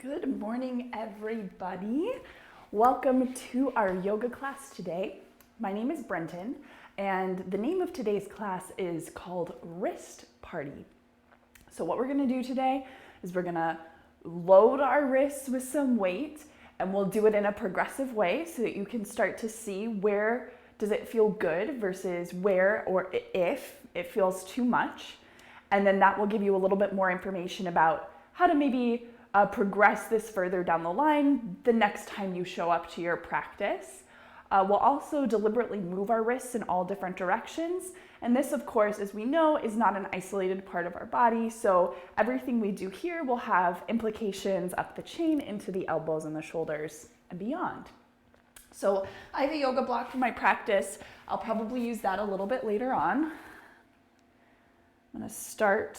Good morning, everybody. Welcome to our yoga class today. My name is Brenton, and the name of today's class is called Wrist Party. So what we're gonna do today is we're gonna load our wrists with some weight, and we'll do it in a progressive way so that you can start to see where does it feel good versus where or if it feels too much. And then that will give you a little bit more information about how to maybe progress this further down the line the next time you show up to your practice. We'll also deliberately move our wrists in all different directions. And this, of course, as we know, is not an isolated part of our body. So everything we do here will have implications up the chain into the elbows and the shoulders and beyond. So I have a yoga block for my practice. I'll probably use that a little bit later on. I'm gonna start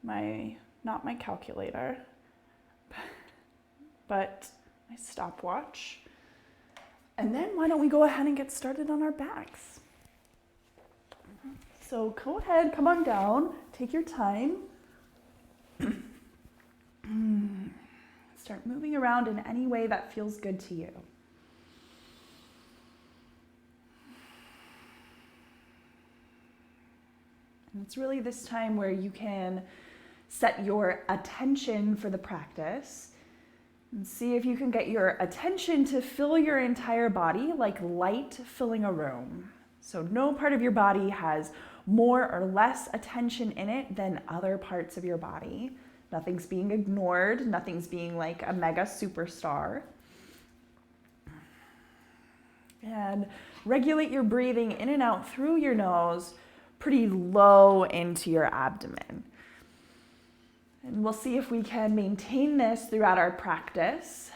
not my calculator, but my stopwatch. And then why don't we go ahead and get started on our backs. So go ahead, come on down, take your time. Start moving around in any way that feels good to you. And it's really this time where you can set your attention for the practice and see if you can get your attention to fill your entire body like light filling a room. So no part of your body has more or less attention in it than other parts of your body. Nothing's being ignored, nothing's being like a mega superstar. And regulate your breathing in and out through your nose, pretty low into your abdomen. And we'll see if we can maintain this throughout our practice.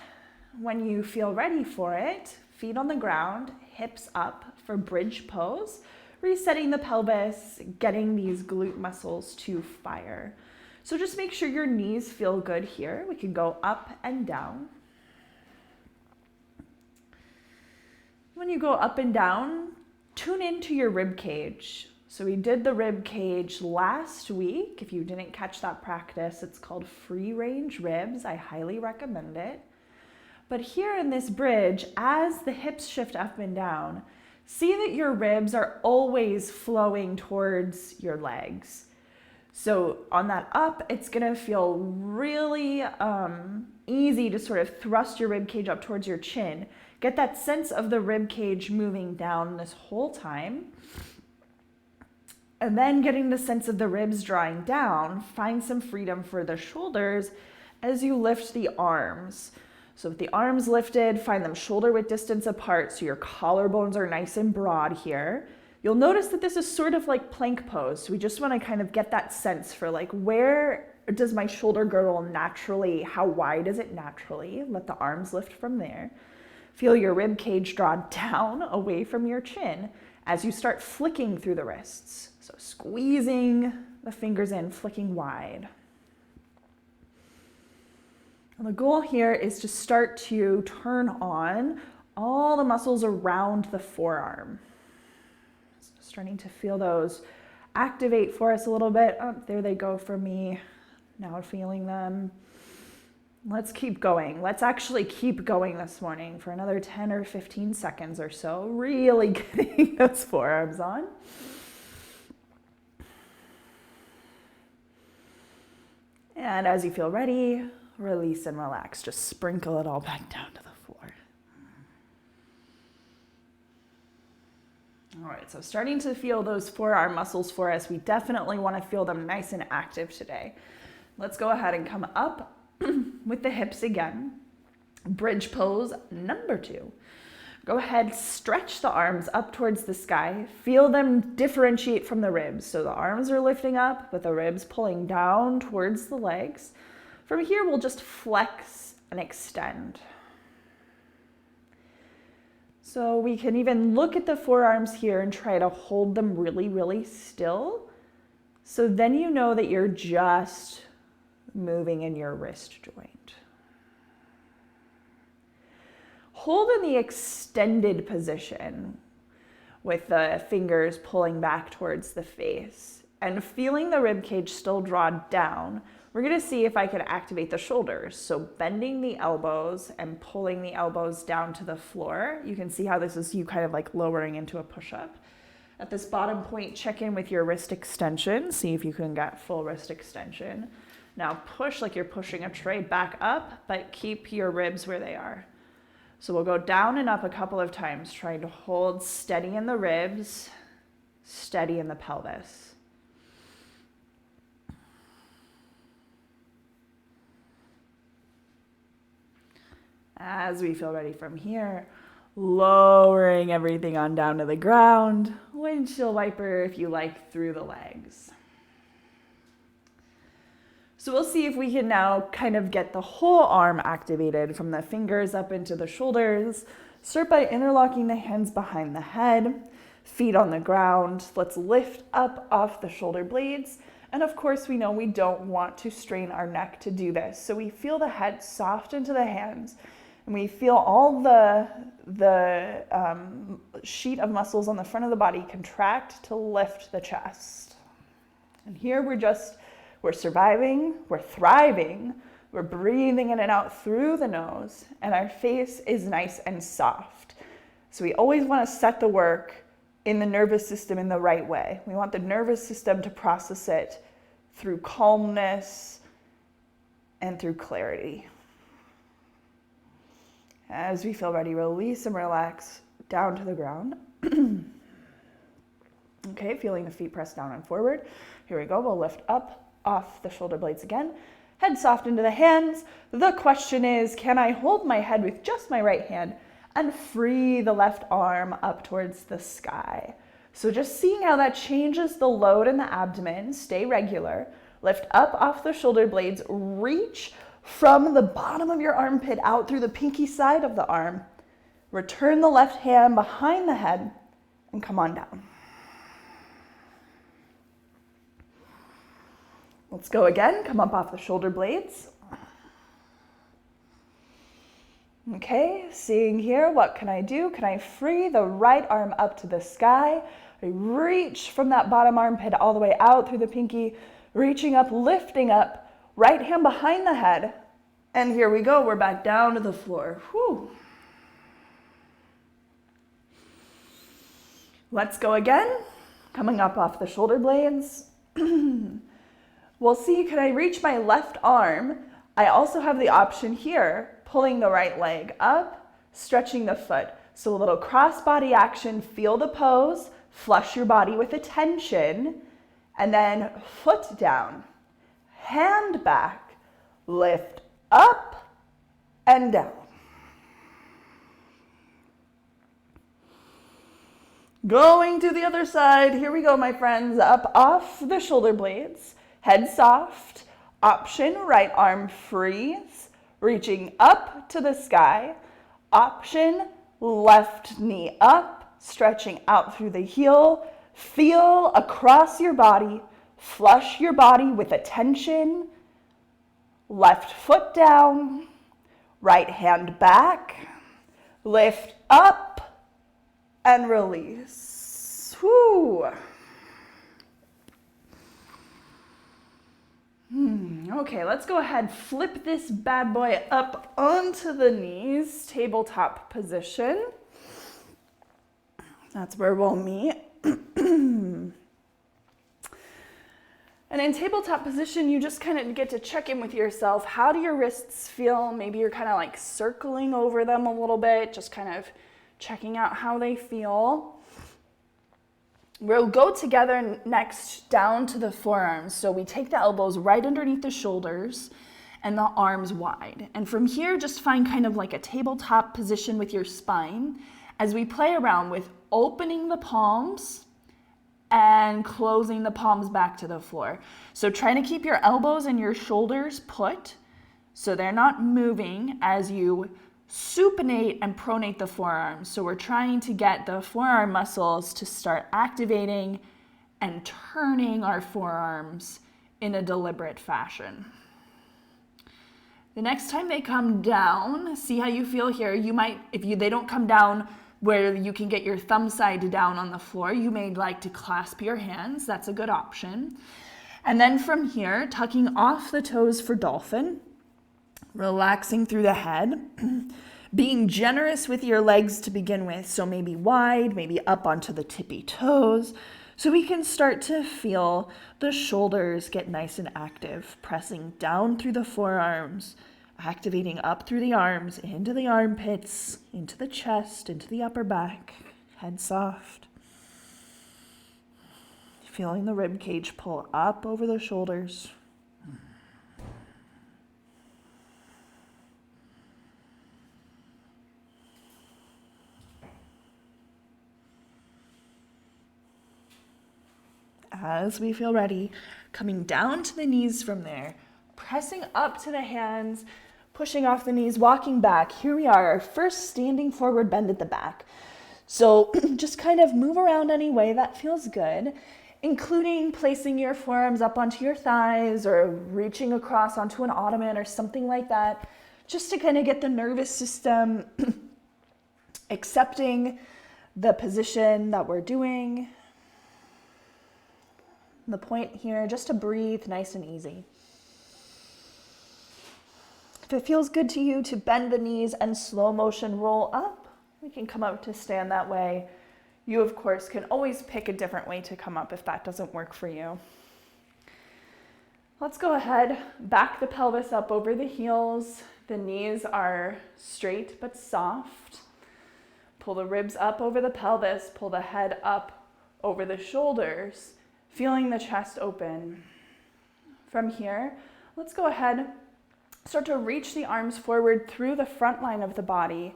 When you feel ready for it, feet on the ground, hips up for bridge pose, resetting the pelvis, getting these glute muscles to fire. So just make sure your knees feel good here. We can go up and down. When you go up and down, tune into your rib cage. So we did the rib cage last week. If you didn't catch that practice, it's called free range ribs. I highly recommend it. But here in this bridge, as the hips shift up and down, see that your ribs are always flowing towards your legs. So on that up, it's gonna feel really easy to sort of thrust your rib cage up towards your chin. Get that sense of the rib cage moving down this whole time. And then getting the sense of the ribs drawing down, find some freedom for the shoulders as you lift the arms. So with the arms lifted, find them shoulder width distance apart so your collarbones are nice and broad here. You'll notice that this is sort of like plank pose. So we just want to kind of get that sense for like, where does my shoulder girdle naturally, how wide is it naturally? Let the arms lift from there. Feel your rib cage draw down away from your chin as you start flicking through the wrists. So squeezing the fingers in, flicking wide. And the goal here is to start to turn on all the muscles around the forearm. So starting to feel those activate for us a little bit. Oh, there they go for me. Now feeling them. Let's keep going. Let's actually keep going this morning for another 10 or 15 seconds or so. Really getting those forearms on. And as you feel ready, release and relax. Just sprinkle it all back down to the floor. All right, so starting to feel those forearm muscles for us. We definitely want to feel them nice and active today. Let's go ahead and come up with the hips again. Bridge pose number 2. Go ahead, stretch the arms up towards the sky. Feel them differentiate from the ribs. So the arms are lifting up, but the ribs pulling down towards the legs. From here, we'll just flex and extend. So we can even look at the forearms here and try to hold them really, really still. So then you know that you're just moving in your wrist joint. Hold in the extended position with the fingers pulling back towards the face and feeling the rib cage still draw down. we're gonna see if I can activate the shoulders. So bending the elbows and pulling the elbows down to the floor. You can see how this is you kind of like lowering into a push-up. At this bottom point, check in with your wrist extension. See if you can get full wrist extension. Now push like you're pushing a tray back up, but keep your ribs where they are. So we'll go down and up a couple of times, trying to hold steady in the ribs, steady in the pelvis. As we feel ready from here, lowering everything on down to the ground, windshield wiper if you like through the legs. So we'll see if we can now kind of get the whole arm activated from the fingers up into the shoulders. Start by interlocking the hands behind the head, feet on the ground. Let's lift up off the shoulder blades. And of course, we know we don't want to strain our neck to do this. So we feel the head soft into the hands, and we feel all the sheet of muscles on the front of the body contract to lift the chest. And here we're surviving, we're thriving, we're breathing in and out through the nose, and our face is nice and soft. So we always want to set the work in the nervous system in the right way. We want the nervous system to process it through calmness and through clarity. As we feel ready, release and relax down to the ground. Okay, feeling the feet press down and forward. Here we go, we'll lift up off the shoulder blades again. Head soft into the hands. The question is, can I hold my head with just my right hand and free the left arm up towards the sky? So just seeing how that changes the load in the abdomen. Stay regular. Lift up off the shoulder blades. Reach from the bottom of your armpit out through the pinky side of the arm. Return the left hand behind the head and come on down. Let's go again. Come up off the shoulder blades. Okay, seeing here, what can I do? Can I free the right arm up to the sky? I reach from that bottom armpit all the way out through the pinky, reaching up, lifting up, right hand behind the head. And here we go, we're back down to the floor. Whew. Let's go again. Coming up off the shoulder blades. We'll see, can I reach my left arm? I also have the option here, pulling the right leg up, stretching the foot. So a little cross body action, feel the pose, flush your body with attention, and then foot down, hand back, lift up and down. Going to the other side, here we go, my friends, up off the shoulder blades. Head soft, option, right arm freeze, reaching up to the sky. Option, left knee up, stretching out through the heel. Feel across your body, flush your body with attention. Left foot down, right hand back, lift up and release. Whew. Okay, let's go ahead, flip this bad boy up onto the knees, tabletop position. That's where we'll meet. And in tabletop position, you just kind of get to check in with yourself. How do your wrists feel? Maybe you're kind of like circling over them a little bit, just kind of checking out how they feel. We'll go together next down to the forearms. So we take the elbows right underneath the shoulders and the arms wide. And from here, just find kind of like a tabletop position with your spine as we play around with opening the palms and closing the palms back to the floor. So trying to keep your elbows and your shoulders put so they're not moving as you supinate and pronate the forearms. So we're trying to get the forearm muscles to start activating and turning our forearms in a deliberate fashion. The next time they come down, see how you feel here. You might, they don't come down where you can get your thumb side down on the floor, you may like to clasp your hands. That's a good option. And then from here, tucking off the toes for dolphin, relaxing through the head, being generous with your legs to begin with. So maybe wide, maybe up onto the tippy toes. So we can start to feel the shoulders get nice and active, pressing down through the forearms, activating up through the arms, into the armpits, into the chest, into the upper back, head soft. Feeling the rib cage pull up over the shoulders. As we feel ready, coming down to the knees from there, pressing up to the hands, pushing off the knees, walking back. Here we are, our first standing forward bend at the back. So just kind of move around any way that feels good, including placing your forearms up onto your thighs or reaching across onto an ottoman or something like that, just to kind of get the nervous system accepting the position that we're doing. The point here, just to breathe nice and easy. If it feels good to you to bend the knees and slow motion roll up, we can come up to stand that way. You, of course, can always pick a different way to come up if that doesn't work for you. Let's go ahead, back the pelvis up over the heels. The knees are straight but soft. Pull the ribs up over the pelvis, pull the head up over the shoulders, feeling the chest open. From here, let's go ahead, start to reach the arms forward through the front line of the body.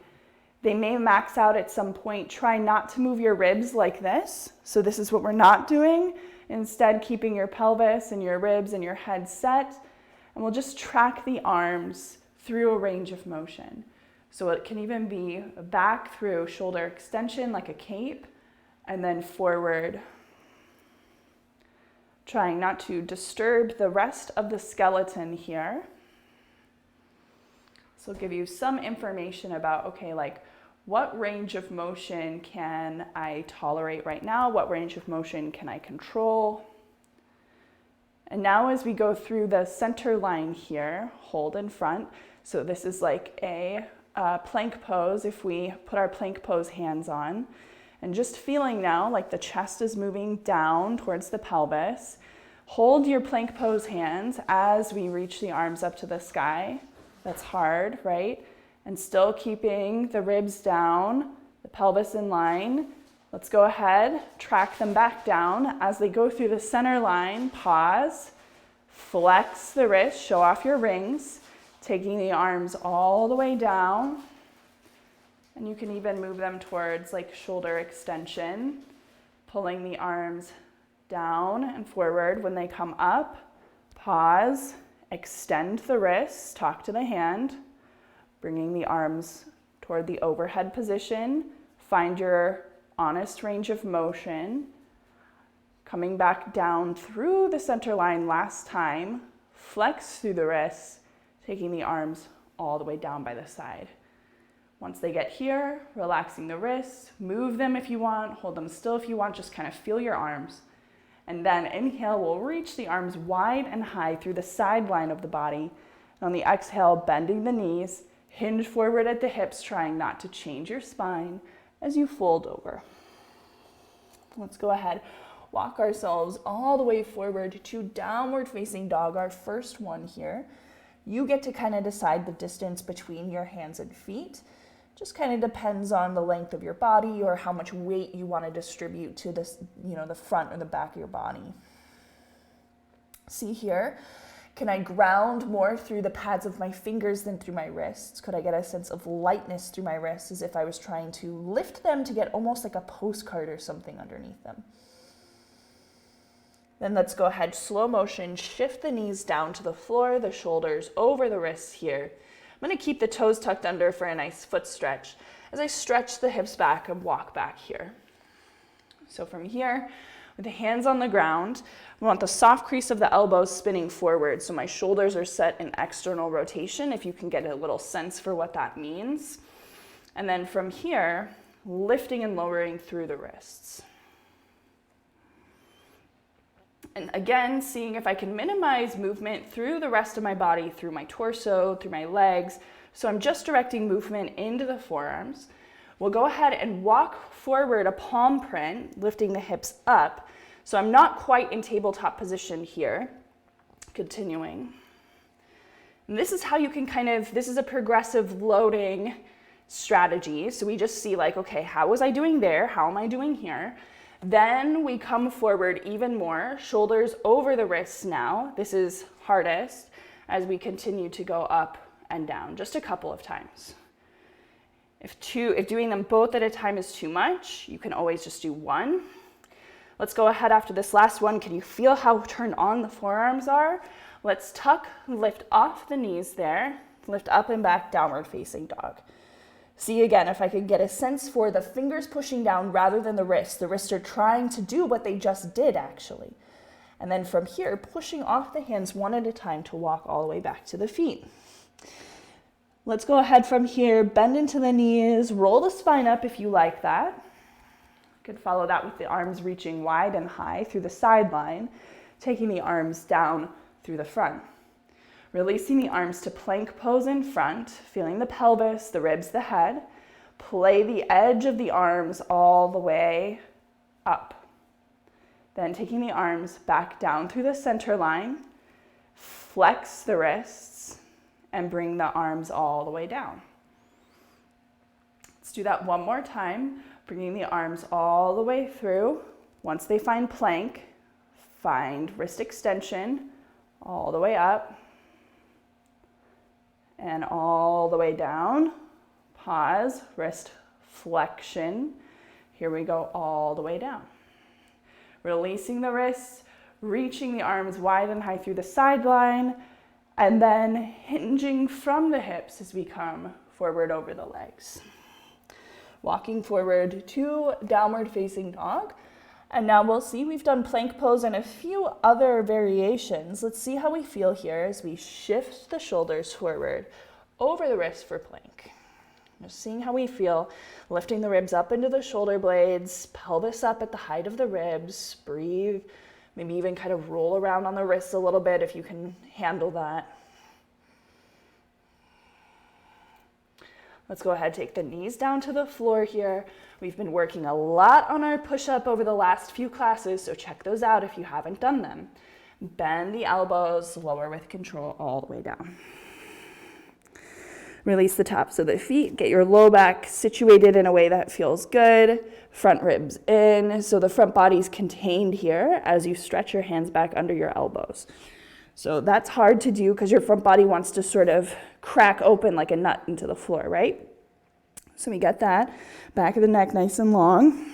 They may max out at some point. Try not to move your ribs like this. So this is what we're not doing. Instead, keeping your pelvis and your ribs and your head set. And we'll just track the arms through a range of motion. So it can even be back through shoulder extension like a cape, and then forward, trying not to disturb the rest of the skeleton here. So I'll give you some information about, okay, like what range of motion can I tolerate right now? What range of motion can I control? And now as we go through the center line here, hold in front. So this is like a plank pose if we put our plank pose hands on. And just feeling now like the chest is moving down towards the pelvis. Hold your plank pose hands as we reach the arms up to the sky. That's hard, right? And still keeping the ribs down, the pelvis in line. Let's go ahead, track them back down. As they go through the center line, pause, flex the wrist, show off your rings, taking the arms all the way down. And you can even move them towards like shoulder extension, pulling the arms down and forward. When they come up, pause, extend the wrists, talk to the hand, bringing the arms toward the overhead position. Find your honest range of motion. Coming back down through the center line last time, flex through the wrists, taking the arms all the way down by the side. Once they get here, relaxing the wrists, move them if you want, hold them still if you want, just kind of feel your arms. And then inhale, we'll reach the arms wide and high through the side line of the body. And on the exhale, bending the knees, hinge forward at the hips, trying not to change your spine as you fold over. Let's go ahead, walk ourselves all the way forward to downward facing dog, our first one here. You get to kind of decide the distance between your hands and feet. Just kind of depends on the length of your body or how much weight you want to distribute to this, the front or the back of your body. See here, can I ground more through the pads of my fingers than through my wrists? Could I get a sense of lightness through my wrists as if I was trying to lift them to get almost like a postcard or something underneath them? Then let's go ahead, slow motion, shift the knees down to the floor, the shoulders over the wrists here. I'm going to keep the toes tucked under for a nice foot stretch as I stretch the hips back and walk back here. So from here, with the hands on the ground, we want the soft crease of the elbows spinning forward. So my shoulders are set in external rotation, if you can get a little sense for what that means. And then from here, lifting and lowering through the wrists. And again, seeing if I can minimize movement through the rest of my body, through my torso, through my legs. So I'm just directing movement into the forearms. We'll go ahead and walk forward a palm print, lifting the hips up. So I'm not quite in tabletop position here. Continuing. And this is how you can this is a progressive loading strategy. So we just see like, okay, how was I doing there? How am I doing here? Then we come forward even more, shoulders over the wrists now. This is hardest as we continue to go up and down, just a couple of times. If doing them both at a time is too much, you can always just do one. Let's go ahead after this last one. Can you feel how turned on the forearms are? Let's tuck, lift off the knees there, lift up and back, downward facing dog. See again, if I could get a sense for the fingers pushing down rather than the wrists. The wrists are trying to do what they just did actually. And then from here, pushing off the hands one at a time to walk all the way back to the feet. Let's go ahead from here, bend into the knees, roll the spine up if you like that. You could follow that with the arms reaching wide and high through the sideline, taking the arms down through the front. Releasing the arms to plank pose in front, feeling the pelvis, the ribs, the head. Play the edge of the arms all the way up. Then taking the arms back down through the center line, flex the wrists, and bring the arms all the way down. Let's do that one more time, bringing the arms all the way through. Once they find plank, find wrist extension all the way up. And all the way down, pause, wrist flexion. Here we go, all the way down. Releasing the wrists, reaching the arms wide and high through the sideline, and then hinging from the hips as we come forward over the legs. Walking forward to downward facing dog. And now we'll see we've done plank pose and a few other variations. Let's see how we feel here as we shift the shoulders forward over the wrist for plank. Just seeing how we feel, lifting the ribs up into the shoulder blades, pelvis up at the height of the ribs, breathe, maybe even kind of roll around on the wrists a little bit if you can handle that. Let's go ahead, take the knees down to the floor here. We've been working a lot on our push-up over the last few classes, so check those out if you haven't done them. Bend the elbows, lower with control all the way down. Release the tops of the feet, get your low back situated in a way that feels good. Front ribs in, so the front body's contained here as you stretch your hands back under your elbows. So that's hard to do because your front body wants to sort of crack open like a nut into the floor, right? So we get that. Back of the neck nice and long.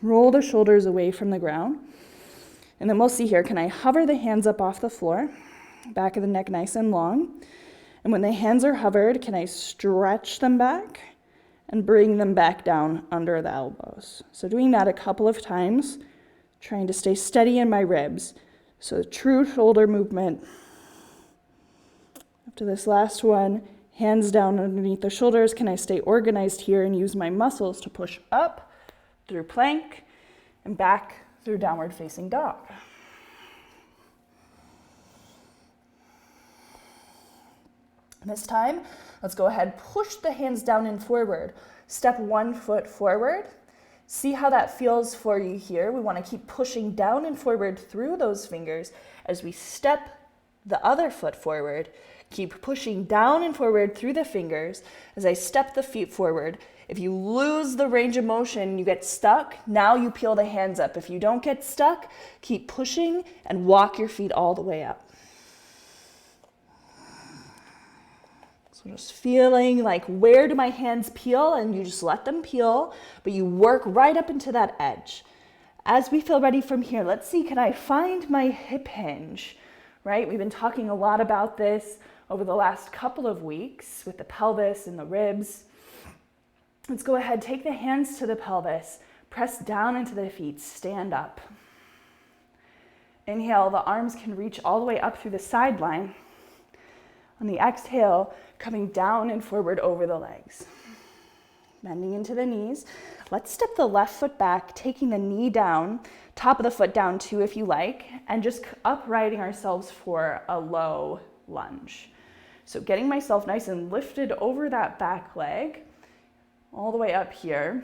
Roll the shoulders away from the ground. And then we'll see here, can I hover the hands up off the floor? Back of the neck nice and long. And when the hands are hovered, can I stretch them back and bring them back down under the elbows? So doing that a couple of times, trying to stay steady in my ribs. So true shoulder movement. After this last one, hands down underneath the shoulders. Can I stay organized here and use my muscles to push up through plank and back through downward facing dog? This time, let's go ahead, push the hands down and forward. Step 1 foot forward. See how that feels for you here. We want to keep pushing down and forward through those fingers as we step the other foot forward. Keep pushing down and forward through the fingers as I step the feet forward. If you lose the range of motion, you get stuck, now you peel the hands up. If you don't get stuck, keep pushing and walk your feet all the way up. So just feeling like, where do my hands peel? And you just let them peel, but you work right up into that edge. As we feel ready from here, let's see, can I find my hip hinge, right? We've been talking a lot about this over the last couple of weeks with the pelvis and the ribs. Let's go ahead, take the hands to the pelvis, press down into the feet, stand up. Inhale, the arms can reach all the way up through the sideline. On the exhale, coming down and forward over the legs. bending into the knees. Let's step the left foot back, taking the knee down, top of the foot down too if you like, and just uprighting ourselves for a low lunge. So getting myself nice and lifted over that back leg, all the way up here.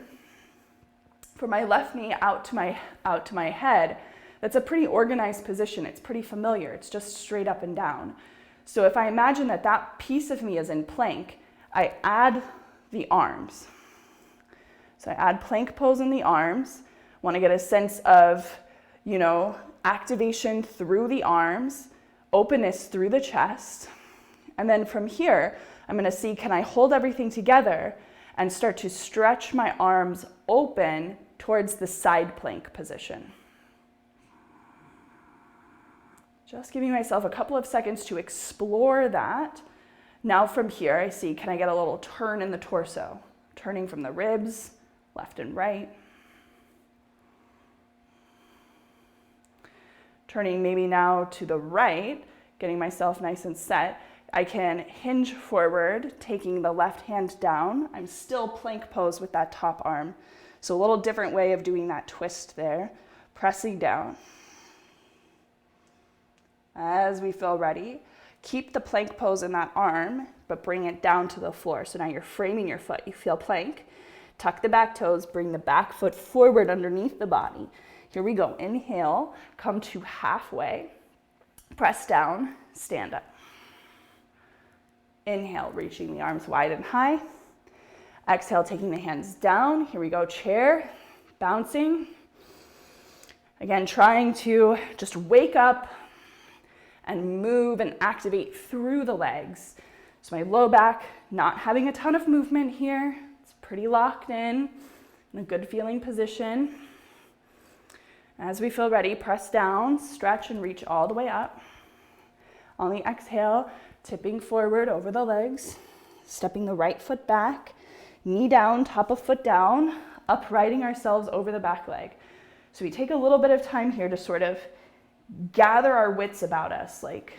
For my left knee out to my head, that's a pretty organized position. It's pretty familiar. It's just straight up and down. So if I imagine that that piece of me is in plank, I add the arms. So I add plank pose in the arms. Want to get a sense of, activation through the arms, openness through the chest. And then from here, I'm going to see, can I hold everything together and start to stretch my arms open towards the side plank position. Just giving myself a couple of seconds to explore that. Now from here, I see, can I get a little turn in the torso? Turning from the ribs, left and right. Turning maybe now to the right, getting myself nice and set. I can hinge forward, taking the left hand down. I'm still plank pose with that top arm. So a little different way of doing that twist there. Pressing down. As we feel ready, keep the plank pose in that arm, but bring it down to the floor. So now you're framing your foot. You feel plank. Tuck the back toes, bring the back foot forward underneath the body. Here we go. Inhale, come to halfway. Press down, stand up. Inhale, reaching the arms wide and high. Exhale, taking the hands down. Here we go, chair, bouncing. Again, trying to just wake up and move and activate through the legs. So my low back, not having a ton of movement here. It's pretty locked in a good feeling position. As we feel ready, press down, stretch and reach all the way up. On the exhale, tipping forward over the legs, stepping the right foot back, knee down, top of foot down, uprighting ourselves over the back leg. So we take a little bit of time here to sort of gather our wits about us. Like,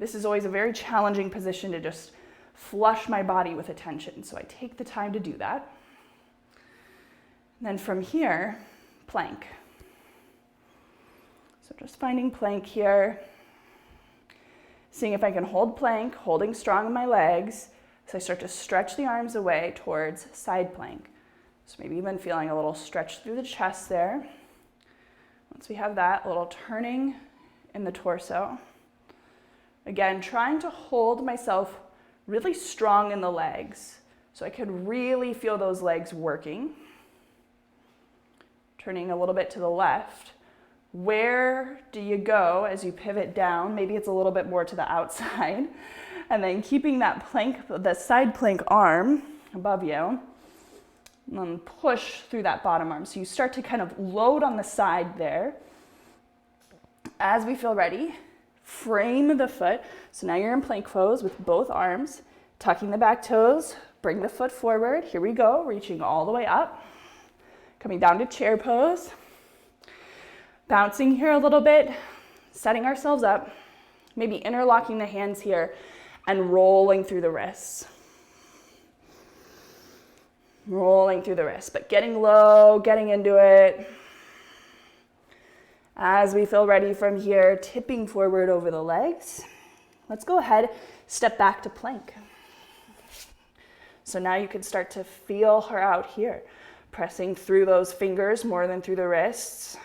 this is always a very challenging position to just flush my body with attention. So I take the time to do that. And then from here, plank. So just finding plank here, seeing if I can hold plank, holding strong in my legs. So I start to stretch the arms away towards side plank. So maybe even feeling a little stretch through the chest there. Once we have that, a little turning in the torso. Again, trying to hold myself really strong in the legs so I could really feel those legs working. Turning a little bit to the left. Where do you go as you pivot down? Maybe it's a little bit more to the outside. And then keeping that plank, the side plank arm above you, and then push through that bottom arm. So you start to kind of load on the side there. As we feel ready, frame the foot. So now you're in plank pose with both arms, tucking the back toes, bring the foot forward. Here we go, reaching all the way up. Coming down to chair pose. Bouncing here a little bit, setting ourselves up, maybe interlocking the hands here and rolling through the wrists. Rolling through the wrists, but getting low, getting into it. As we feel ready from here, tipping forward over the legs. Let's go ahead, step back to plank. So now you can start to feel her out here, pressing through those fingers more than through the wrists.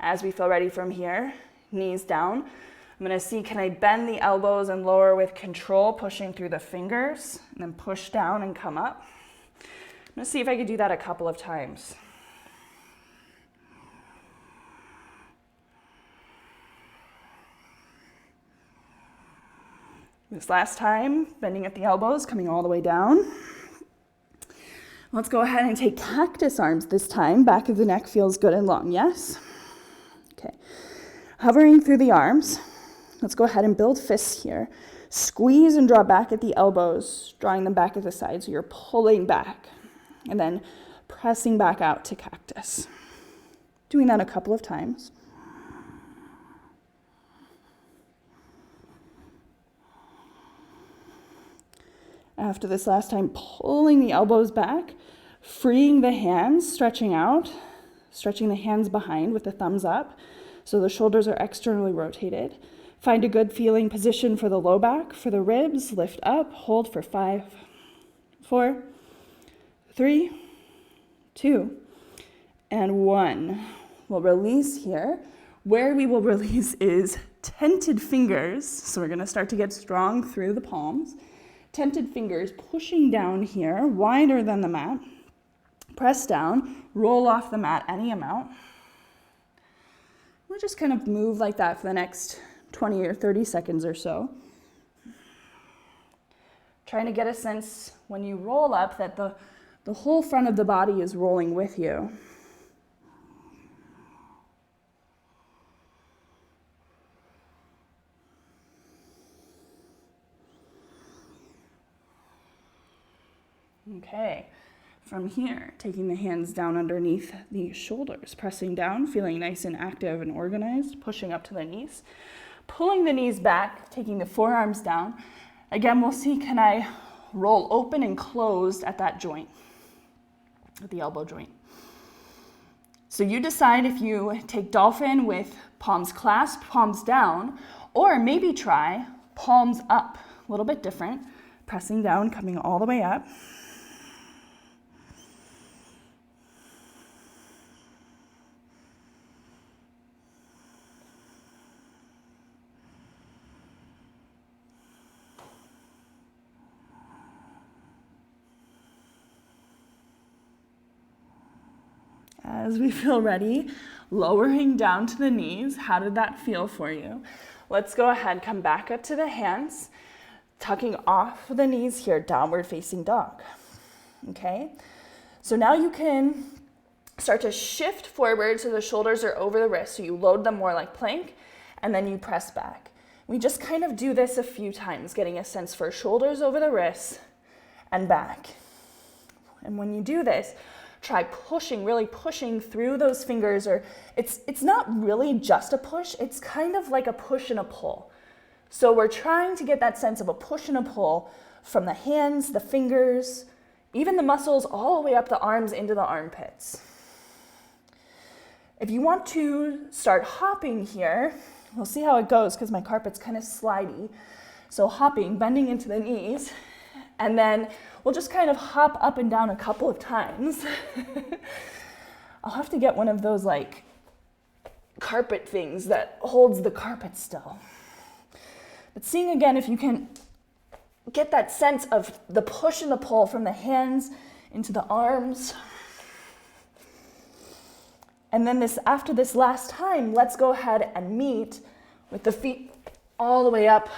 As we feel ready from here, knees down. I'm gonna see, can I bend the elbows and lower with control, pushing through the fingers, and then push down and come up. I'm gonna see if I can do that a couple of times. This last time, bending at the elbows, coming all the way down. Let's go ahead and take cactus arms this time. Back of the neck feels good and long, yes? Okay, hovering through the arms. Let's go ahead and build fists here. Squeeze and draw back at the elbows, drawing them back at the side, so you're pulling back. And then pressing back out to cactus. Doing that a couple of times. After this last time, pulling the elbows back, freeing the hands, stretching out, stretching the hands behind with the thumbs up so the shoulders are externally rotated. Find a good feeling position for the low back, for the ribs. Lift up, hold for 5, 4, 3, 2, and 1. We'll release here. Where we will release is tented fingers. So we're going to start to get strong through the palms. Tented fingers pushing down here, wider than the mat. Press down, roll off the mat any amount. We'll just kind of move like that for the next 20 or 30 seconds or so. Trying to get a sense when you roll up that the whole front of the body is rolling with you. Okay, from here, taking the hands down underneath the shoulders, pressing down, feeling nice and active and organized, pushing up to the knees, pulling the knees back, taking the forearms down. Again, we'll see, can I roll open and closed at that joint, at the elbow joint. So you decide if you take dolphin with palms clasped, palms down, or maybe try palms up, a little bit different, pressing down, coming all the way up. As we feel ready, lowering down to the knees. How did that feel for you? Let's go ahead, come back up to the hands, tucking off the knees here, downward facing dog. Okay, so now you can start to shift forward so the shoulders are over the wrists, so you load them more like plank, and then you press back. We just kind of do this a few times, getting a sense for shoulders over the wrists and back. And when you do this, try pushing, really pushing through those fingers, or it's not really just a push, it's kind of like a push and a pull. So we're trying to get that sense of a push and a pull from the hands, the fingers, even the muscles all the way up the arms into the armpits. If you want to start hopping here, we'll see how it goes because my carpet's kind of slidey. So hopping, bending into the knees, and then we'll just kind of hop up and down a couple of times. I'll have to get one of those like carpet things that holds the carpet still. But seeing again if you can get that sense of the push and the pull from the hands into the arms. And then after this last time, let's go ahead and meet with the feet all the way up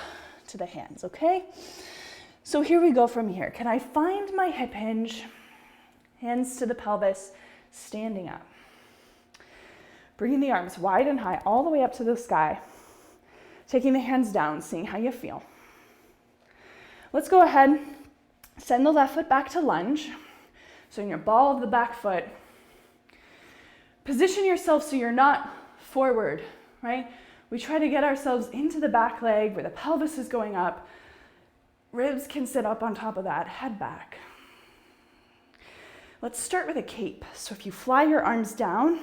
to the hands, okay? So here we go from here. Can I find my hip hinge, hands to the pelvis, standing up. Bringing the arms wide and high all the way up to the sky. Taking the hands down, seeing how you feel. Let's go ahead, send the left foot back to lunge. So in your ball of the back foot, position yourself so you're not forward, right? We try to get ourselves into the back leg where the pelvis is going up. Ribs can sit up on top of that, head back. Let's start with a cape. So if you fly your arms down,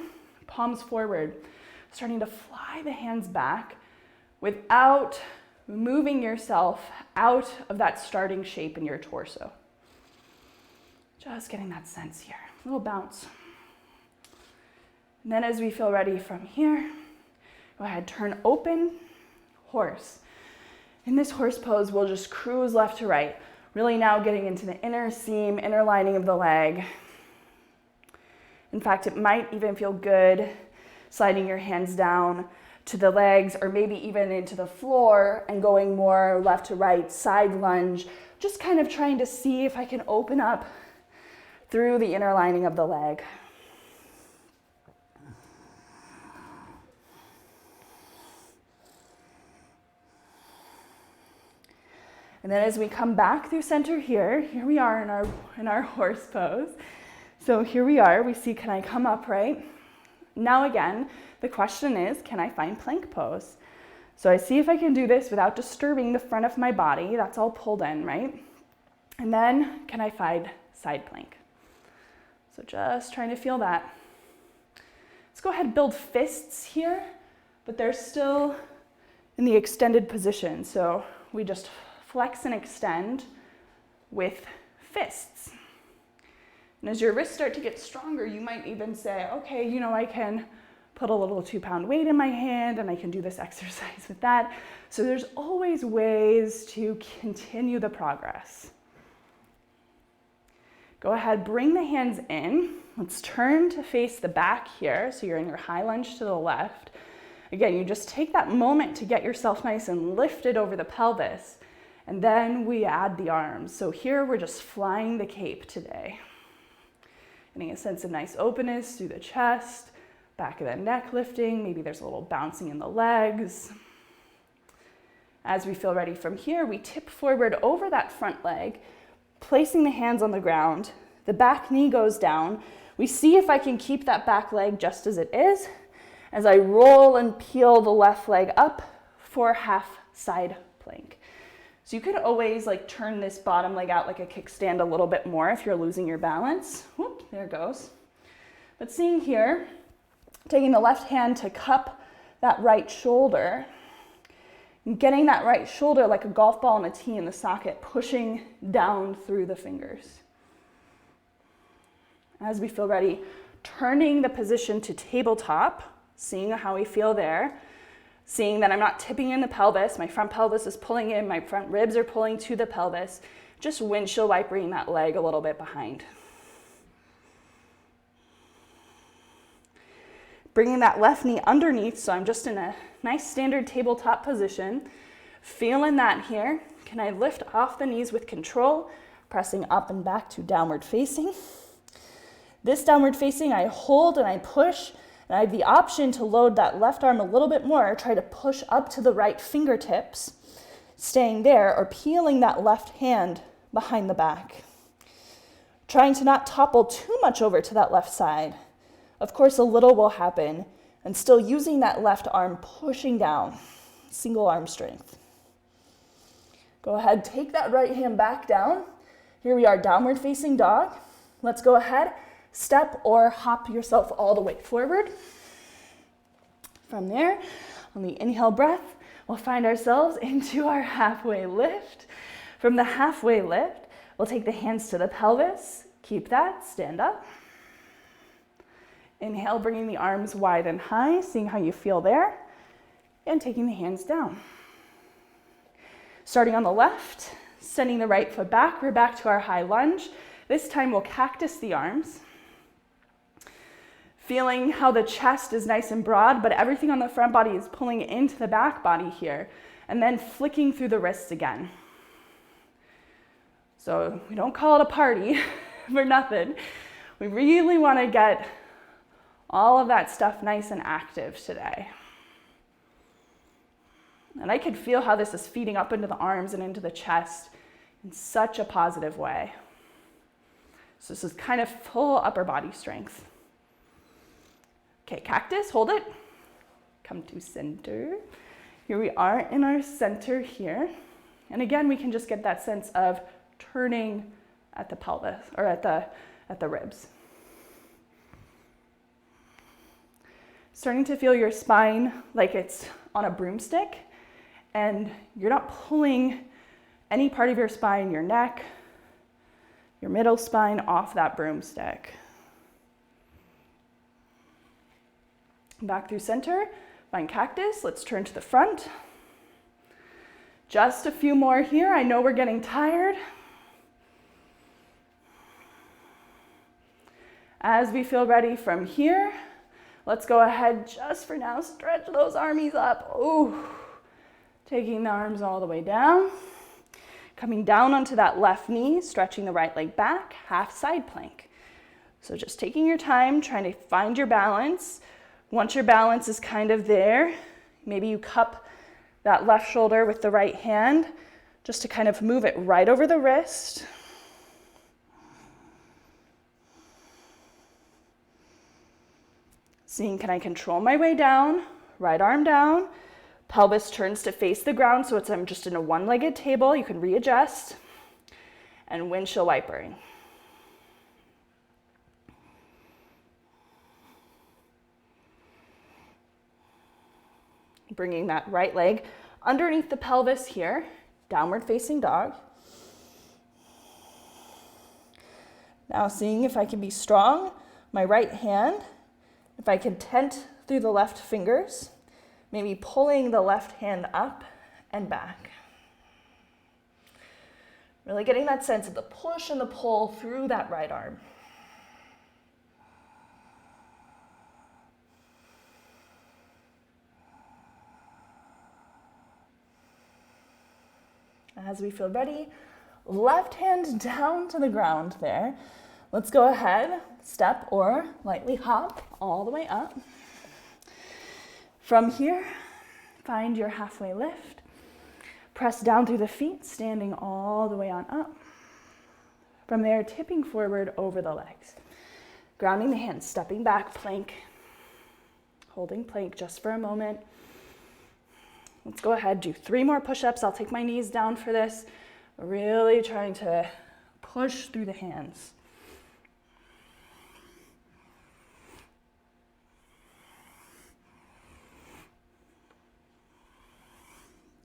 palms forward, starting to fly the hands back without moving yourself out of that starting shape in your torso. Just getting that sense here, a little bounce. And then as we feel ready from here, go ahead, turn open, horse. In this horse pose, we'll just cruise left to right, really now getting into the inner seam, inner lining of the leg. In fact, it might even feel good sliding your hands down to the legs or maybe even into the floor and going more left to right, side lunge, just kind of trying to see if I can open up through the inner lining of the leg. And then as we come back through center here we are in our horse pose. So here we are, we see, can I come upright? Now again, the question is, can I find plank pose? So I see if I can do this without disturbing the front of my body. That's all pulled in, right? And then can I find side plank? So just trying to feel that. Let's go ahead and build fists here, but they're still in the extended position. So we just flex and extend with fists. And as your wrists start to get stronger, you might even say, okay, you know, I can put a little 2-pound weight in my hand and I can do this exercise with that. So there's always ways to continue the progress. Go ahead, bring the hands in. Let's turn to face the back here. So you're in your high lunge to the left. Again, you just take that moment to get yourself nice and lifted over the pelvis. And then we add the arms. So here we're just flying the cape today. Getting a sense of nice openness through the chest, back of the neck lifting. Maybe there's a little bouncing in the legs. As we feel ready from here, we tip forward over that front leg, placing the hands on the ground. The back knee goes down. We see if I can keep that back leg just as it is as I roll and peel the left leg up for half side plank. So you could always like turn this bottom leg out like a kickstand a little bit more if you're losing your balance. Whoop, there it goes. But seeing here, taking the left hand to cup that right shoulder, and getting that right shoulder like a golf ball in a tee in the socket, pushing down through the fingers. As we feel ready, turning the position to tabletop, seeing how we feel there, seeing that I'm not tipping in the pelvis, my front pelvis is pulling in, my front ribs are pulling to the pelvis, just windshield wipering that leg a little bit behind. Bringing that left knee underneath, so I'm just in a nice standard tabletop position. Feeling that here. Can I lift off the knees with control, pressing up and back to downward facing. This downward facing, I hold and I push, and I have the option to load that left arm a little bit more, try to push up to the right fingertips, staying there, or peeling that left hand behind the back. Trying to not topple too much over to that left side. Of course, a little will happen, and still using that left arm, pushing down, single arm strength. Go ahead, take that right hand back down. Here we are, downward facing dog. Let's go ahead, step or hop yourself all the way forward. From there, on the inhale breath, we'll find ourselves into our halfway lift. From the halfway lift, we'll take the hands to the pelvis. Keep that, stand up. Inhale, bringing the arms wide and high, seeing how you feel there, and taking the hands down. Starting on the left, sending the right foot back, we're back to our high lunge. This time we'll cactus the arms. Feeling how the chest is nice and broad, but everything on the front body is pulling into the back body here, and then flicking through the wrists again. So we don't call it a party for nothing. We really want to get all of that stuff nice and active today. And I can feel how this is feeding up into the arms and into the chest in such a positive way. So this is kind of full upper body strength. Okay, cactus, hold it. Come to center. Here we are in our center here. And again, we can just get that sense of turning at the pelvis, or at the ribs. Starting to feel your spine like it's on a broomstick, and you're not pulling any part of your spine, your neck, your middle spine off that broomstick. Back through center, find cactus. Let's turn to the front. Just a few more here. I know we're getting tired. As we feel ready from here, let's go ahead just for now, stretch those armies up. Ooh. Taking the arms all the way down. Coming down onto that left knee, stretching the right leg back, half side plank. So just taking your time, trying to find your balance. Once your balance is kind of there, maybe you cup that left shoulder with the right hand, just to kind of move it right over the wrist. Seeing, can I control my way down? Right arm down. Pelvis turns to face the ground, so I'm just in a one-legged table. You can readjust. and windshield wipering. Bringing that right leg underneath the pelvis here, downward facing dog. Now seeing if I can be strong, my right hand, if I can tent through the left fingers, maybe pulling the left hand up and back. Really getting that sense of the push and the pull through that right arm. As we feel ready, left hand down to the ground there. Let's go ahead, step or lightly hop all the way up. From here, find your halfway lift. Press down through the feet, standing all the way on up. From there, tipping forward over the legs. Grounding the hands, stepping back, plank. Holding plank just for a moment. Let's go ahead, do 3 more push-ups. I'll take my knees down for this. Really trying to push through the hands.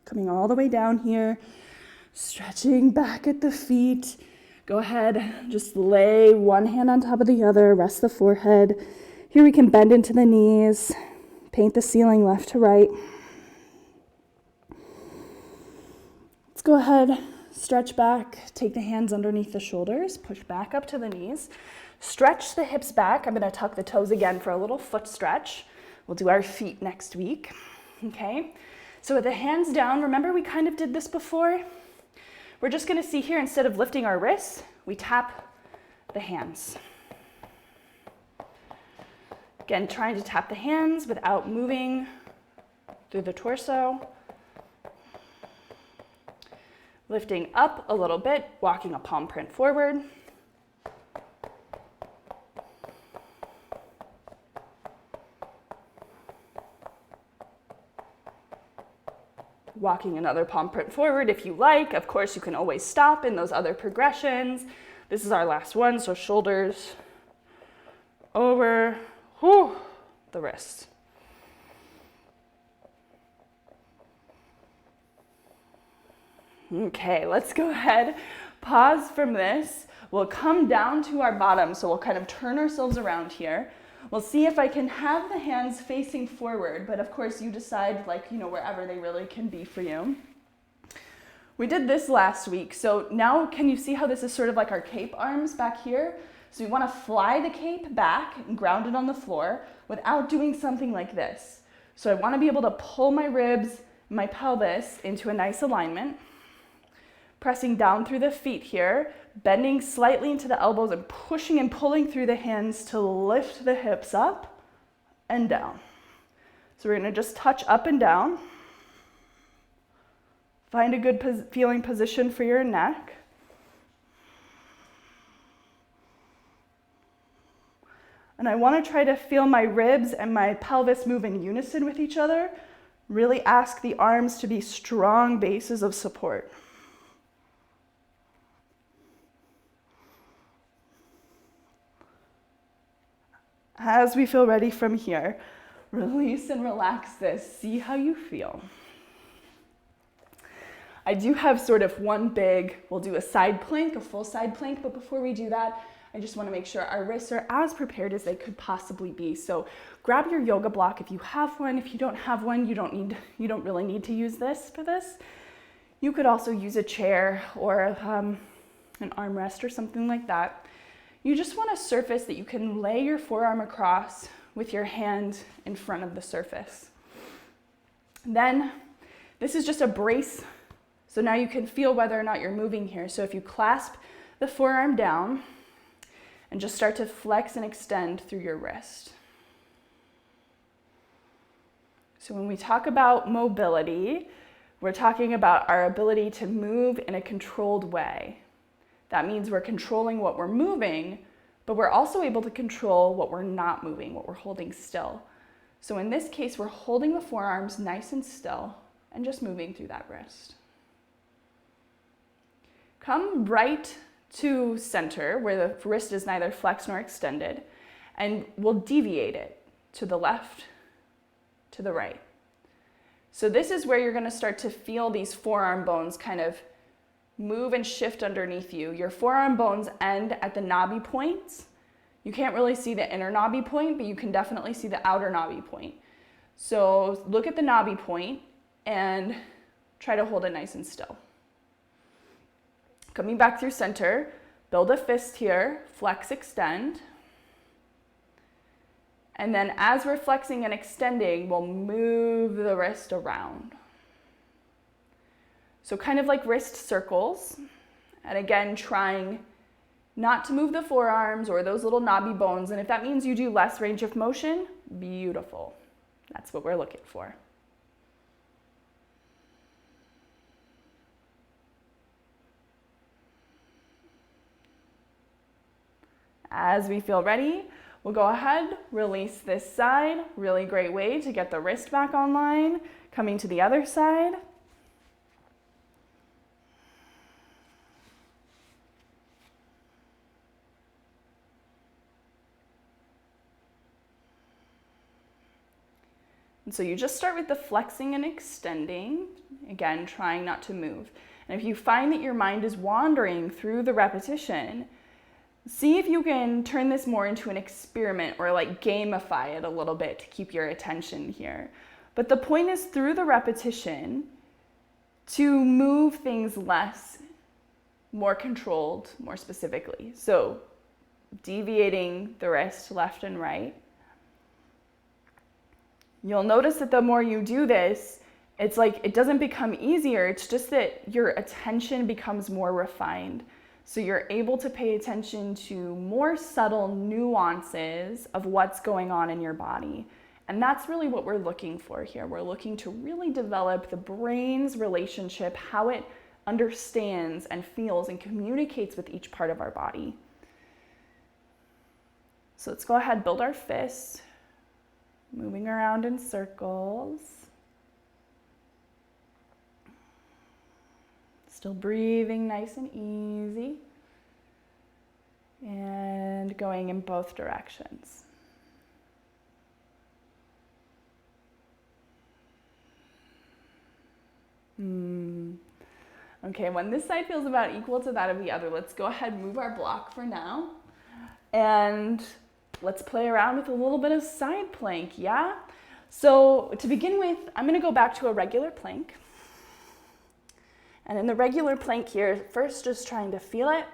Coming all the way down here, stretching back at the feet. Go ahead, just lay one hand on top of the other, rest the forehead. Here we can bend into the knees, paint the ceiling left to right. Let's go ahead, stretch back, take the hands underneath the shoulders, push back up to the knees, stretch the hips back. I'm gonna tuck the toes again for a little foot stretch. We'll do our feet next week, okay? So with the hands down, remember we kind of did this before? We're just gonna see here, instead of lifting our wrists, we tap the hands. Again, trying to tap the hands without moving through the torso. Lifting up a little bit, walking a palm print forward. Walking another palm print forward if you like. Of course, you can always stop in those other progressions. This is our last one, so shoulders over the wrists. Okay, let's go ahead, pause from this. We'll come down to our bottom, so we'll kind of turn ourselves around here. We'll see if I can have the hands facing forward, but of course you decide, like, wherever they really can be for you. We did this last week, so now can you see how this is sort of like our cape arms back here? So we want to fly the cape back and ground it on the floor without doing something like this. So I want to be able to pull my ribs, my pelvis into a nice alignment. Pressing down through the feet here, bending slightly into the elbows and pushing and pulling through the hands to lift the hips up and down. So we're going to just touch up and down. Find a good feeling position for your neck. And I want to try to feel my ribs and my pelvis move in unison with each other. Really ask the arms to be strong bases of support. As we feel ready from here, release and relax this. See how you feel. I do have sort of one big, we'll do a side plank, a full side plank, but before we do that, I just want to make sure our wrists are as prepared as they could possibly be. So grab your yoga block if you have one. If you don't have one, you don't really need to use this for this. You could also use a chair or an armrest or something like that. You just want a surface that you can lay your forearm across with your hand in front of the surface. Then, this is just a brace, so now you can feel whether or not you're moving here. So if you clasp the forearm down and just start to flex and extend through your wrist. So when we talk about mobility, we're talking about our ability to move in a controlled way. That means we're controlling what we're moving, but we're also able to control what we're not moving, what we're holding still. So in this case, we're holding the forearms nice and still and just moving through that wrist. Come right to center, where the wrist is neither flexed nor extended, and we'll deviate it to the left, to the right. So this is where you're going to start to feel these forearm bones kind of move and shift underneath you. Your forearm bones end at the knobby points. You can't really see the inner knobby point, but you can definitely see the outer knobby point. So look at the knobby point and try to hold it nice and still. Coming back through center, build a fist here, flex, extend. And then as we're flexing and extending, we'll move the wrist around. So kind of like wrist circles. And again, trying not to move the forearms or those little knobby bones. And if that means you do less range of motion, beautiful. That's what we're looking for. As we feel ready, we'll go ahead, release this side. Really great way to get the wrist back online. Coming to the other side. And so you just start with the flexing and extending, again, trying not to move. And if you find that your mind is wandering through the repetition, see if you can turn this more into an experiment or like gamify it a little bit to keep your attention here. But the point is through the repetition to move things less, more controlled, more specifically. So deviating the wrist left and right. You'll notice that the more you do this, it's like it doesn't become easier, it's just that your attention becomes more refined. So you're able to pay attention to more subtle nuances of what's going on in your body. And that's really what we're looking for here. We're looking to really develop the brain's relationship, how it understands and feels and communicates with each part of our body. So let's go ahead, build our fists. Moving around in circles. Still breathing nice and easy. And going in both directions. Okay, when this side feels about equal to that of the other, let's go ahead and move our block for now. And let's play around with a little bit of side plank, yeah? So to begin with, I'm gonna go back to a regular plank. And in the regular plank here, first just trying to feel it,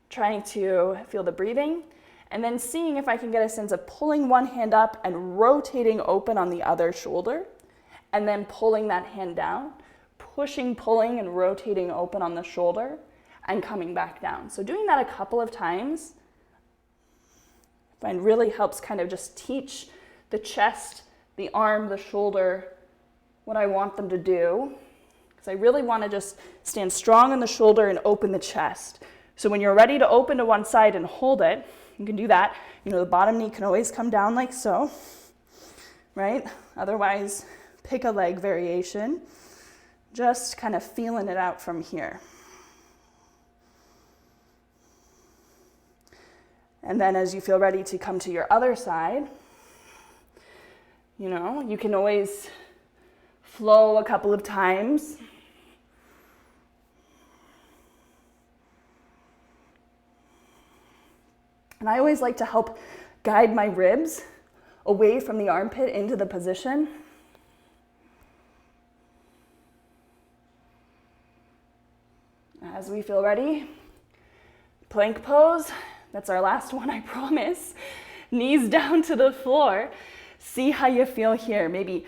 trying to feel the breathing, and then seeing if I can get a sense of pulling one hand up and rotating open on the other shoulder, and then pulling that hand down, pushing, pulling, and rotating open on the shoulder, and coming back down. So doing that a couple of times, I find really helps kind of just teach the chest, the arm, the shoulder, what I want them to do. Because I really want to just stand strong on the shoulder and open the chest. So when you're ready to open to one side and hold it, you can do that. You know, the bottom knee can always come down like so, right? Otherwise, pick a leg variation. Just kind of feeling it out from here. And then as you feel ready to come to your other side, you know, you can always flow a couple of times. And I always like to help guide my ribs away from the armpit into the position. As we feel ready, plank pose. That's our last one, I promise. Knees down to the floor. See how you feel here. Maybe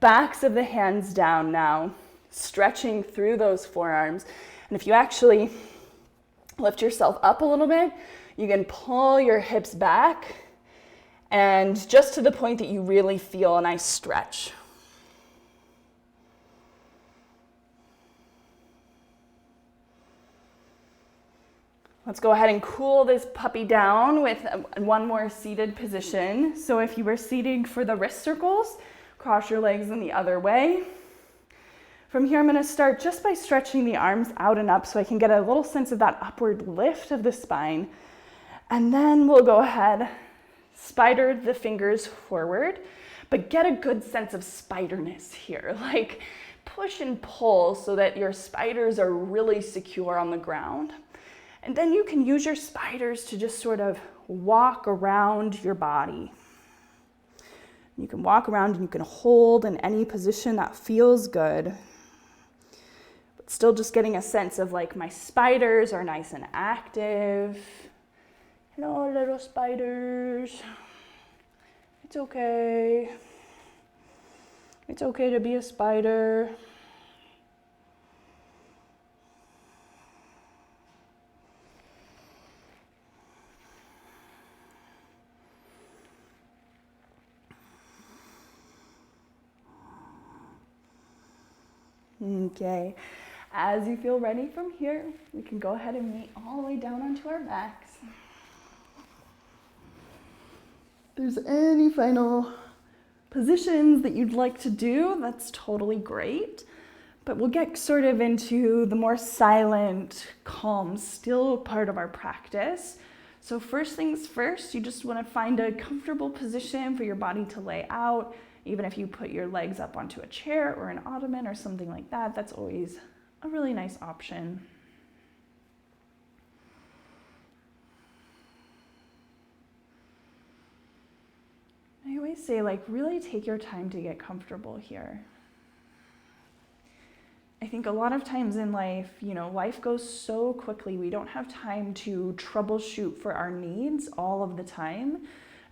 backs of the hands down now, stretching through those forearms. And if you actually lift yourself up a little bit, you can pull your hips back and just to the point that you really feel a nice stretch. Let's go ahead and cool this puppy down with one more seated position. So if you were seating for the wrist circles, cross your legs in the other way. From here, I'm going to start just by stretching the arms out and up so I can get a little sense of that upward lift of the spine. And then we'll go ahead, spider the fingers forward, but get a good sense of spiderness here. Like push and pull so that your spiders are really secure on the ground. And then you can use your spiders to just sort of walk around your body. You can walk around and you can hold in any position that feels good. But still just getting a sense of like my spiders are nice and active. Hello, little spiders. It's okay. It's okay to be a spider. Okay, as you feel ready from here, we can go ahead and meet all the way down onto our backs. If there's any final positions that you'd like to do, that's totally great. But we'll get sort of into the more silent, calm, still part of our practice. So first things first, you just want to find a comfortable position for your body to lay out. Even if you put your legs up onto a chair or an ottoman or something like that, that's always a really nice option. I always say, like, really take your time to get comfortable here. I think a lot of times in life, life goes so quickly. We don't have time to troubleshoot for our needs all of the time.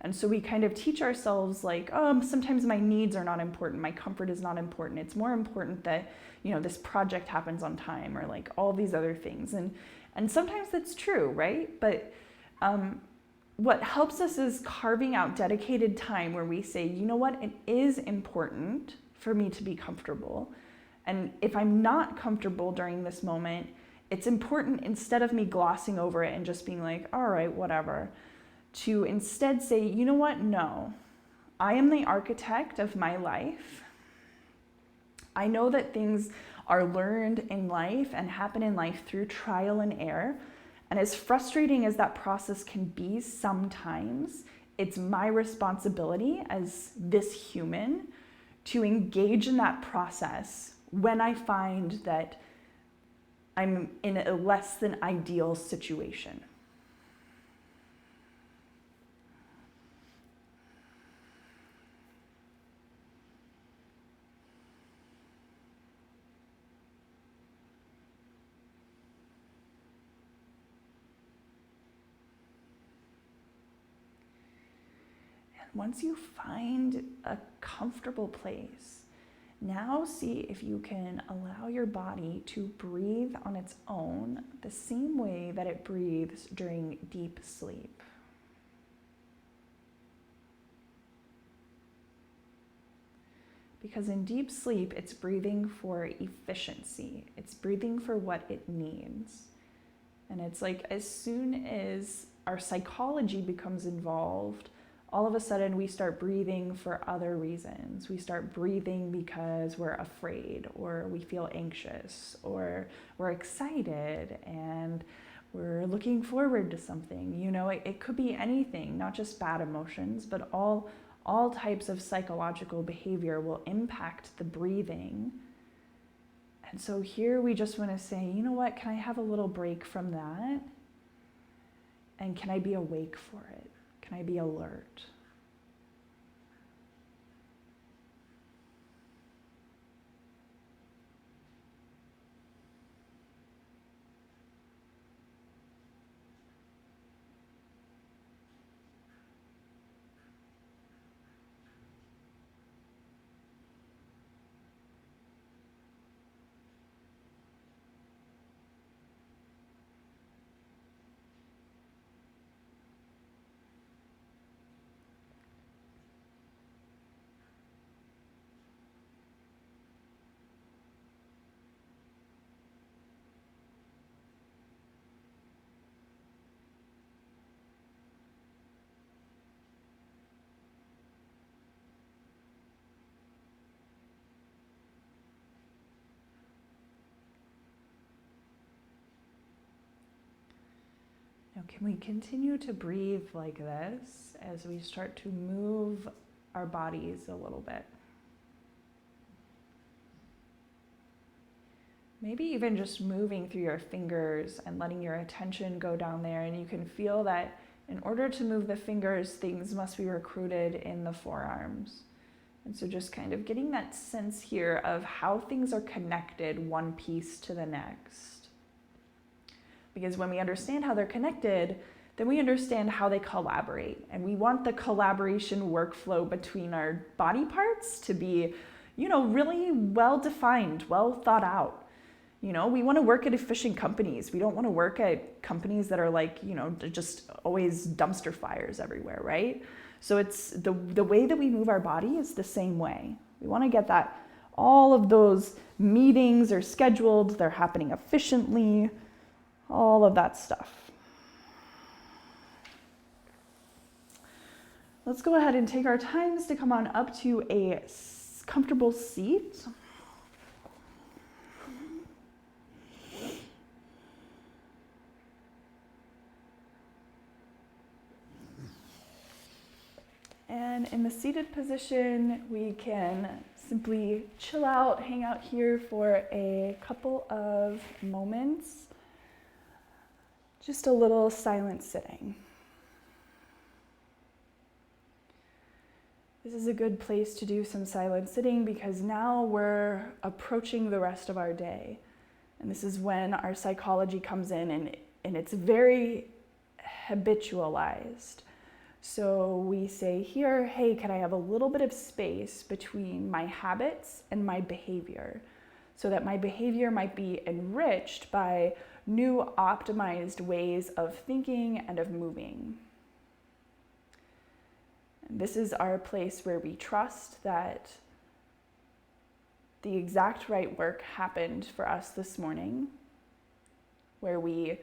And so we kind of teach ourselves like, oh, sometimes my needs are not important. My comfort is not important. It's more important that, this project happens on time or like all these other things. And sometimes that's true, right? But what helps us is carving out dedicated time where we say, you know what, it is important for me to be comfortable. And if I'm not comfortable during this moment, it's important, instead of me glossing over it and just being like, all right, whatever, to instead say, you know what, no, I am the architect of my life. I know that things are learned in life and happen in life through trial and error. And as frustrating as that process can be sometimes, it's my responsibility as this human to engage in that process when I find that I'm in a less than ideal situation. Once you find a comfortable place, now see if you can allow your body to breathe on its own the same way that it breathes during deep sleep. Because in deep sleep, it's breathing for efficiency. It's breathing for what it needs. And it's like as soon as our psychology becomes involved, all of a sudden we start breathing for other reasons. We start breathing because we're afraid, or we feel anxious, or we're excited and we're looking forward to something. It could be anything, not just bad emotions, but all types of psychological behavior will impact the breathing. And so here we just want to say, you know what, can I have a little break from that? And can I be awake for it? Can I be alert? Now, can we continue to breathe like this as we start to move our bodies a little bit? Maybe even just moving through your fingers and letting your attention go down there, and you can feel that in order to move the fingers, things must be recruited in the forearms. And so just kind of getting that sense here of how things are connected one piece to the next. Because when we understand how they're connected, then we understand how they collaborate. And we want the collaboration workflow between our body parts to be, really well defined, well thought out. We want to work at efficient companies. We don't want to work at companies that are like, just always dumpster fires everywhere, right? So it's the way that we move our body is the same way. We want to get that all of those meetings are scheduled, they're happening efficiently, all of that stuff. Let's go ahead and take our times to come on up to a comfortable seat. And in the seated position, we can simply chill out, hang out here for a couple of moments. Just a little silent sitting. This is a good place to do some silent sitting because now we're approaching the rest of our day. And this is when our psychology comes in and it's very habitualized. So we say here, hey, can I have a little bit of space between my habits and my behavior so that my behavior might be enriched by new optimized ways of thinking and of moving. And this is our place where we trust that the exact right work happened for us this morning, where we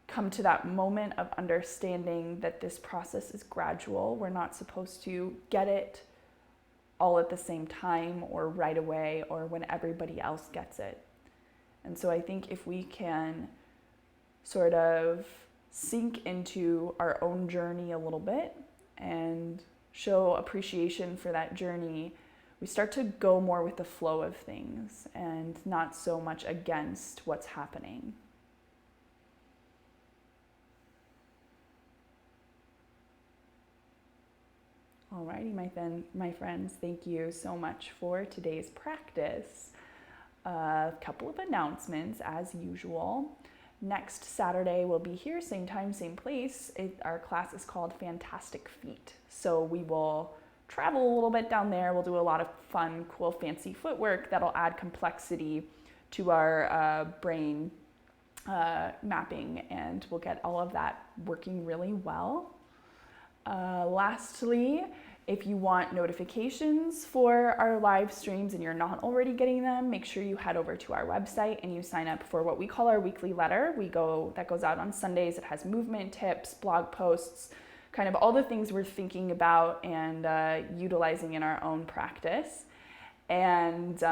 come to that moment of understanding that this process is gradual. We're not supposed to get it all at the same time or right away or when everybody else gets it. And so I think if we can sort of sink into our own journey a little bit and show appreciation for that journey, we start to go more with the flow of things and not so much against what's happening. Alrighty, my friends, thank you so much for today's practice. A couple of announcements as usual. Next Saturday we'll be here, same time, same place. Our class is called Fantastic Feet. So we will travel a little bit down there. We'll do a lot of fun, cool, fancy footwork that'll add complexity to our brain mapping, and we'll get all of that working really well. Lastly, if you want notifications for our live streams and you're not already getting them, make sure you head over to our website and you sign up for what we call our weekly letter. That goes out on Sundays. It has movement tips, blog posts, kind of all the things we're thinking about and utilizing in our own practice. And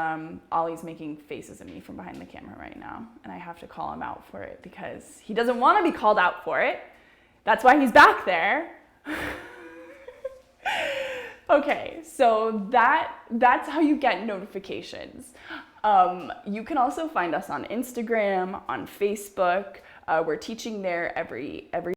Ollie's making faces at me from behind the camera right now, and I have to call him out for it because he doesn't want to be called out for it. That's why he's back there. Okay, so that's how you get notifications. You can also find us on Instagram, on Facebook. We're teaching there every